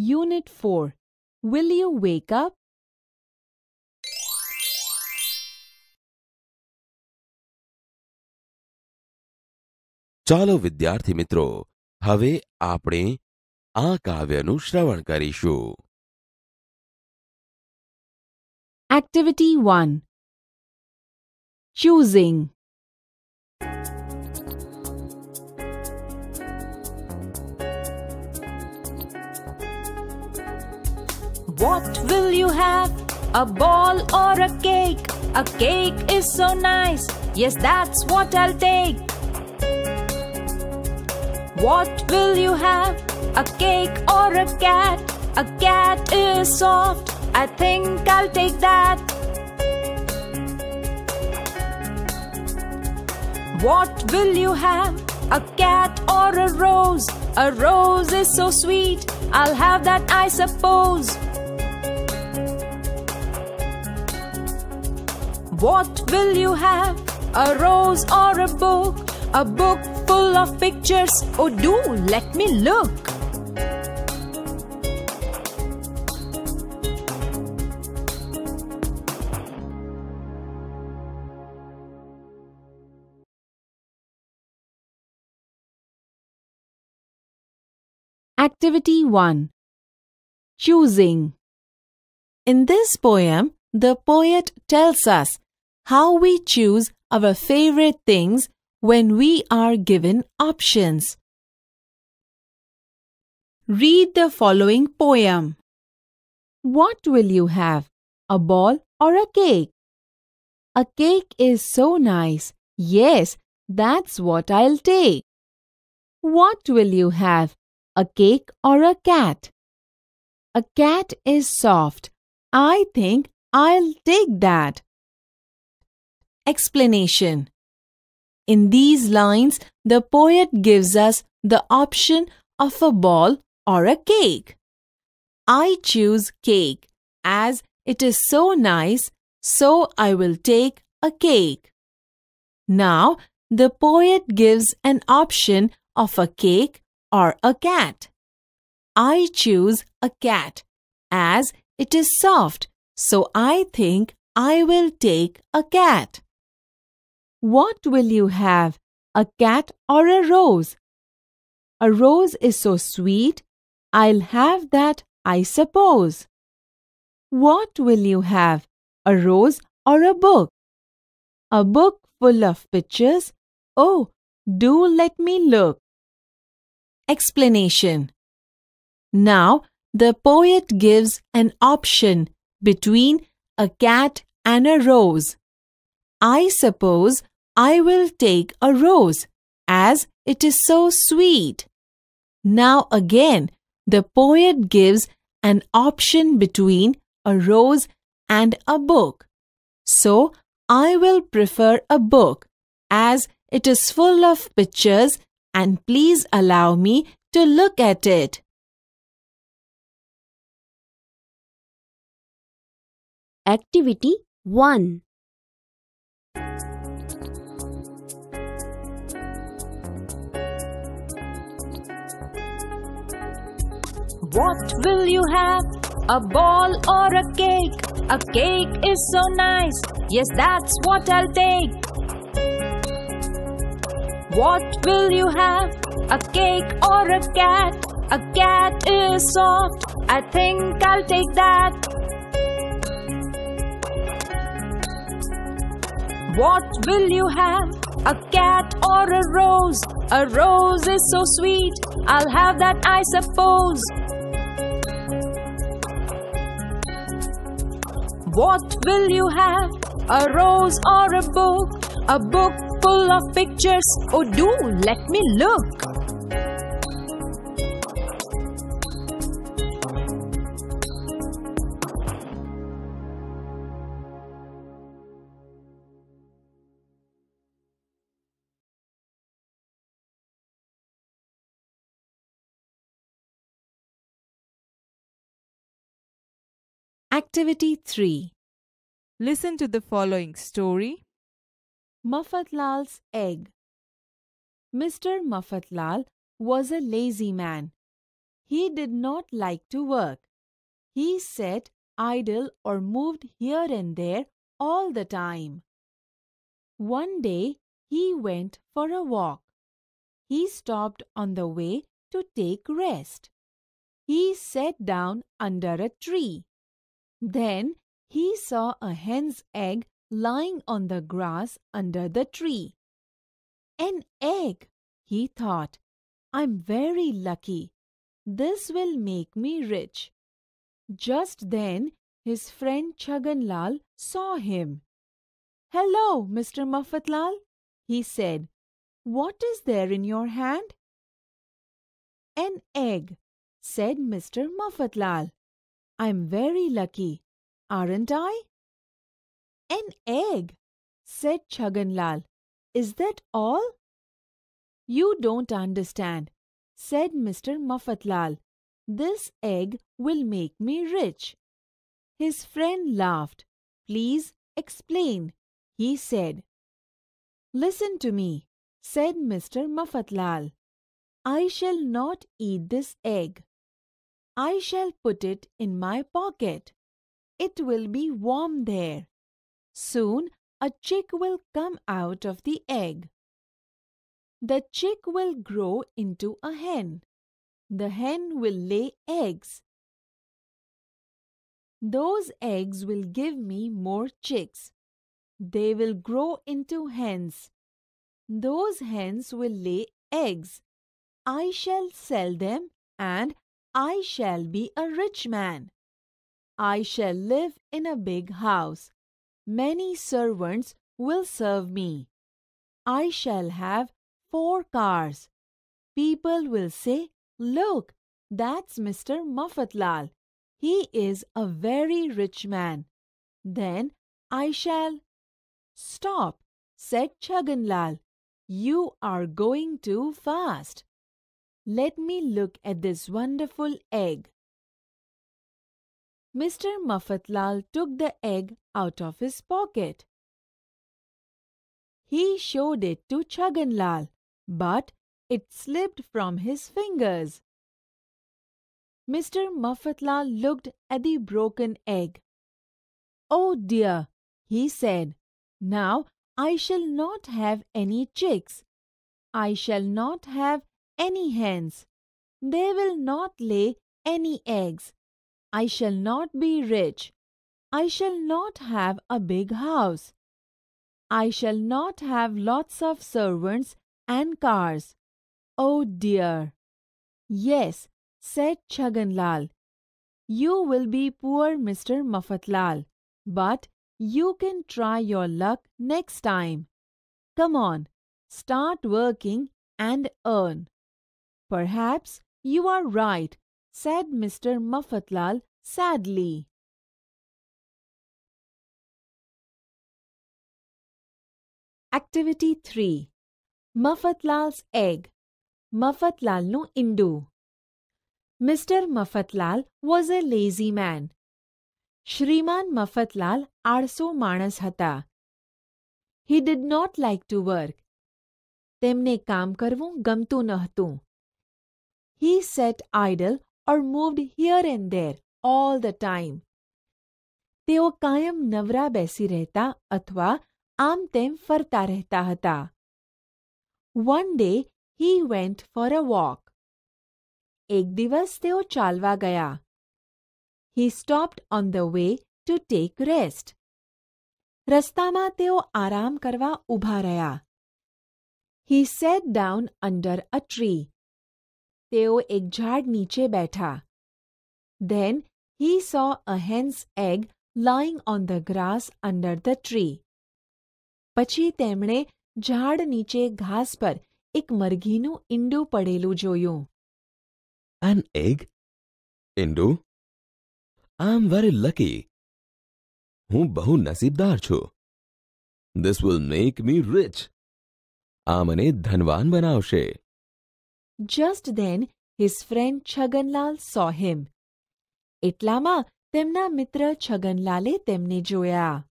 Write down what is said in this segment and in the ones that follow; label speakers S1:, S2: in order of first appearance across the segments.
S1: Unit 4. Will you wake up?
S2: ચાલો વિદ્યાર્થી મિત્રો, હવે આપણે આ કાવ્યનું શ્રવણ કરીશું.
S1: Activity 1. Choosing. What will you have? A ball or a cake? A cake is so nice. Yes, that's what I'll take. What will you have? A cake or a cat? A cat is soft. I think I'll take that. What will you have? A cat or a rose? A rose is so sweet. I'll have that, I suppose. What will you have? A rose or a book? A book full of pictures. Oh, do let me look. Activity 1. Choosing. In this poem, the poet tells us how we choose our favorite things when we are given options. Read the following poem. What will you have? A ball or a cake? A cake is so nice. Yes, that's what I'll take. What will you have? A cake or a cat? A cat is soft. I think I'll take that. Explanation. In these lines, the poet gives us the option of a ball or a cake. I choose cake as it is so nice, so I will take a cake. Now, the poet gives an option of a cake or a cat. I choose a cat as it is soft, so I think I will take a cat. What will you have? A cat or a rose? A rose is so sweet. I'll have that, I suppose. What will you have? A rose or a book? A book full of pictures. Oh, do let me look. Explanation. Now, the poet gives an option between a cat and a rose. I suppose I will take a rose as it is so sweet. Now again, the poet gives an option between a rose and a book. So, I will prefer a book as it is full of pictures, and please allow me to look at it.
S3: Activity 1.
S1: What will you have? A ball or a cake? A cake is so nice. Yes, that's what I'll take. What will you have? A cake or a cat? A cat is soft. I think I'll take that. What will you have? A cat or a rose? A rose is so sweet. I'll have that, I suppose. What will you have? A rose or a book? A book full of pictures. Oh, do let me look. Activity 3.
S4: Listen to the following story.
S1: Mafatlal's egg. Mr. Mafatlal was a lazy man. He did not like to work. He sat idle or moved here and there all the time. One day he went for a walk. He stopped on the way to take rest. He sat down under a tree. Then he saw a hen's egg lying on the grass under the tree. An egg, he thought. I'm very lucky. This will make me rich. Just then his friend Chhagan Lal saw him. "Hello, Mr. Mafatlal," he said. "What is there in your hand?" "An egg," said Mr. Mafatlal. "I'm very lucky, aren't I?" "An egg," said Chhagan Lal. "Is that all?" "You don't understand," said Mr. Mafatlal. "This egg will make me rich." His friend laughed. "Please explain," he said. "Listen to me," said Mr. Mafatlal. "I shall not eat this egg. I shall put it in my pocket. It will be warm there. Soon a chick will come out of the egg. The chick will grow into a hen. The hen will lay eggs. Those eggs will give me more chicks. They will grow into hens. Those hens will lay eggs. I shall sell them and I shall be a rich man. I shall live in a big house. Many servants will serve me. I shall have 4 cars. People will say, 'Look, that's Mr. Mafatlal. He is a very rich man.' Then I shall—" "Stop," said Chhagan Lal. "You are going too fast. Let me look at this wonderful egg." Mr. Mafatlal took the egg out of his pocket. He showed it to Chhagan Lal, but it slipped from his fingers. Mr. Mafatlal looked at the broken egg. "Oh dear," he said, "now I shall not have any chicks. I shall not have any hens. They will not lay any eggs. I shall not be rich. I shall not have a big house. I shall not have lots of servants and cars. Oh dear." "Yes," said Chhagan Lal. "You will be poor, Mr. Mafatlal, but you can try your luck next time. Come on, start working and earn." "Perhaps you are right," said Mr. Mafatlal sadly. Activity 3. Mafatlal's egg. Mafatlalનું ઈંડું. Mr. Mafatlal was a lazy man. શ્રીમાન મફતલાલ આળસુ માણસ હતા. He did not like to work. તેમને કામ કરવું ગમતું ન હતું. He sat idle or moved here and there all the time. તેઓ કાયમ નવરા બેસી રહેતા અથવા આમ તેમ ફરતા રહેતા હતા. One day he went for a walk. એક દિવસ તેઓ ચાલવા ગયા. He stopped on the way to take rest. રસ્તામાં તેઓ આરામ કરવા ઊભા રહ્યા. He sat down under a tree. તેઓ એક ઝાડ નીચે બેઠા. Then he saw a hen's egg lying on the grass under the tree. પછી તેમણે ઝાડ નીચે ઘાસ પર એક મરઘીનું ઈંડું પડેલું જોયું.
S2: An egg? Indu? I am very lucky. હું બહુ નસીબદાર છું. This will make me rich. આ મને ધનવાન બનાવશે.
S1: Just then his friend Chhaganlal saw him. એટલામાં તેમના મિત્ર છગનલાલે તેમને જોયા.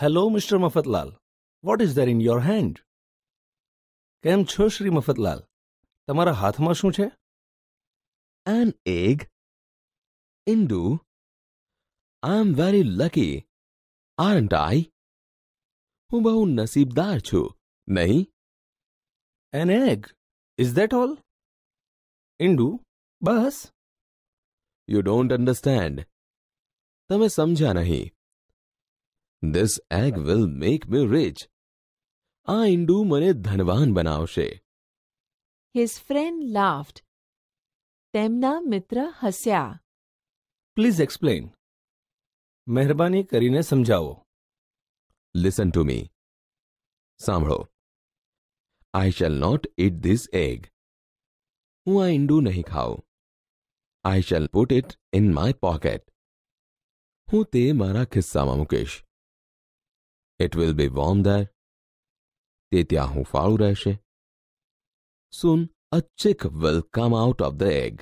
S5: Hello, Mr. Mafatlal. What is there in your hand? કેમ છો શ્રી મફતલાલ? તમારા હાથમાં શું છે?
S2: An egg? Indu, I'm very lucky, aren't I? હું બહુ નસીબદાર છું, નહીં?
S5: An egg. Is that all? Indu, bas.
S2: You don't understand. તમે સમજ્યા નહીં. This egg will make me rich. આ ઈંડું મને ધનવાન બનાવશે.
S1: His friend laughed. તેમના મિત્ર હસ્યા.
S5: Please explain. મહેરબાની કરીને સમજાવો.
S2: Listen to me. સાંભળો. I shall not eat this egg. હું આ ઈંડું નહીં ખાઉં. I shall put it in my pocket. હું તે મારા ખિસ્સામાં મૂકીશ. It will be warm there. તે ત્યાં હૂંફાળું રહેશે. Soon a chick will come out of the egg.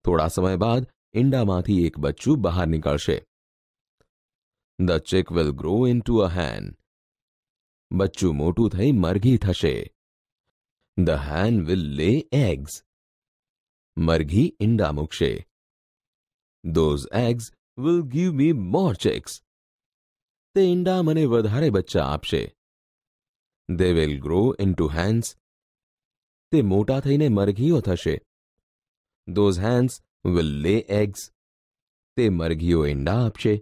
S2: થોડા સમય બાદ ઈંડામાંથી એક બચ્ચું બહાર નીકળશે. The chick will grow into a hen. બચ્ચું મોટું થઈ મરઘી થશે. The hen will lay eggs. મરઘી ઈંડા મૂકશે. Those eggs will give me more chicks. તે ઈંડા મને વધારે બચ્ચા આપશે. They will grow into hens. તે મોટા થઈને મરઘીઓ થશે. Those hens will lay eggs. તે મરઘીઓ ઈંડા આપશે.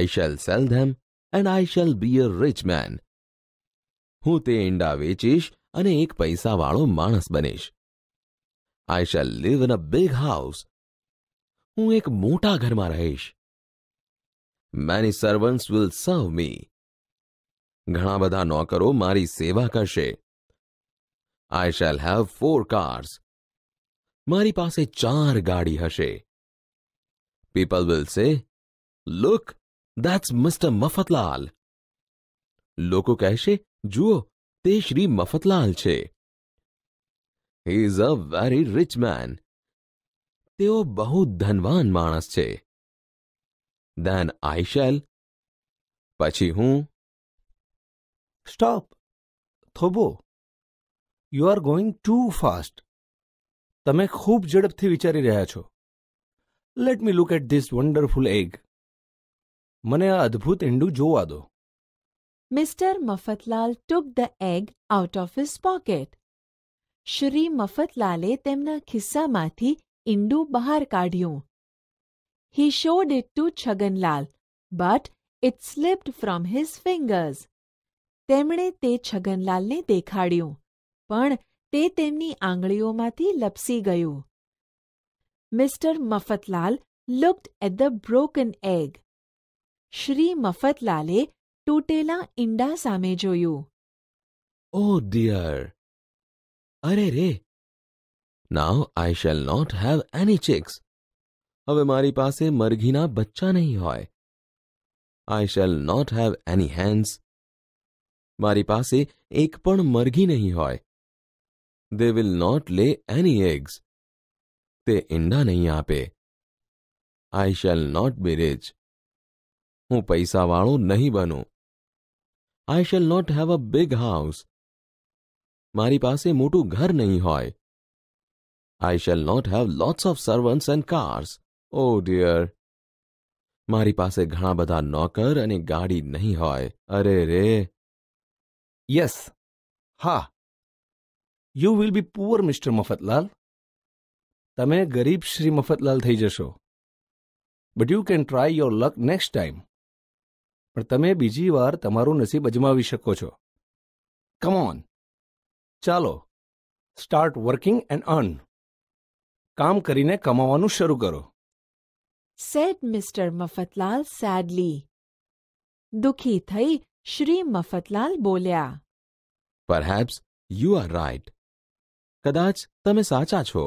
S2: I shall sell them and I shall be a rich man. હું તે ઈંડા વેચીશ અને એક પૈસાવાળો માણસ બનીશ. I shall live in a big house. હું એક મોટા ઘરમાં રહીશ. Many servants will serve me. ઘણા બધા નોકરો મારી સેવા કરશે. I shall have 4 cars. મારી પાસે 4 ગાડી હશે. People will say, Look, that's Mr. Mafatlal. લોકો કહેશે, જુઓ, તે શ્રી મફતલાલ છે. He is a very rich man. તેઓ બહુ ધનવાન માણસ છે. Then I shall. પછી હું.
S5: Stop. થોભો. You are going too fast. તમે ખૂબ ઝડપથી વિચારી રહ્યા છો. Let me look at this wonderful egg. મને આ અદ્ભુત ઈંડું જોવા દો.
S1: Mr. Mafatlal took the egg out of his pocket. Shri મફતલાલે તેમના ખિસ્સામાંથી ઈંડું બહાર કાઢ્યું. He showed it to Chhaganlal, but it slipped from his fingers. તેમણે તે છગનલાલને દેખાડ્યું, પણ તે તેમની આંગળીઓમાંથી લપસી ગયું. Mr. Mafatlal looked at the broken egg. Shri મફતલાલે તૂટેલા ઈંડા સામે જોયું.
S2: Oh dear. અરે રે. Now I shall not have any chicks. હવે મારી પાસે મરઘીના બચ્ચા નહીં હોય. I shall not have any hens. મારી પાસે એક પણ મરઘી નહીં હોય. They will not lay any eggs. તે ઈંડા નહીં આપે. I shall not be rich. હું પૈસાવાળો નહીં બનું. I shall not have a big house. મારી પાસે મોટું ઘર નહીં હોય. I shall not have lots of servants and cars. Oh dear. મારી પાસે ઘણા બધા નોકર અને ગાડી નહીં હોય. અરે રે.
S5: Yes. હા. You will be poor, Mr. Mafatlal. તમે ગરીબ શ્રી મફતલાલ થઈ જશો. But you can try your luck next time. પણ તમે બીજી વાર તમારું નસીબ અજમાવી શકો છો. Come on. ચાલો. Start working and earn. કામ કરીને કમાવાનું શરૂ કરો.
S1: said Mr. Mafatlal sadly. દુઃખી થઈ શ્રી મફતલાલ બોલ્યા.
S2: Perhaps you are right. કદાચ તમે સાચા છો.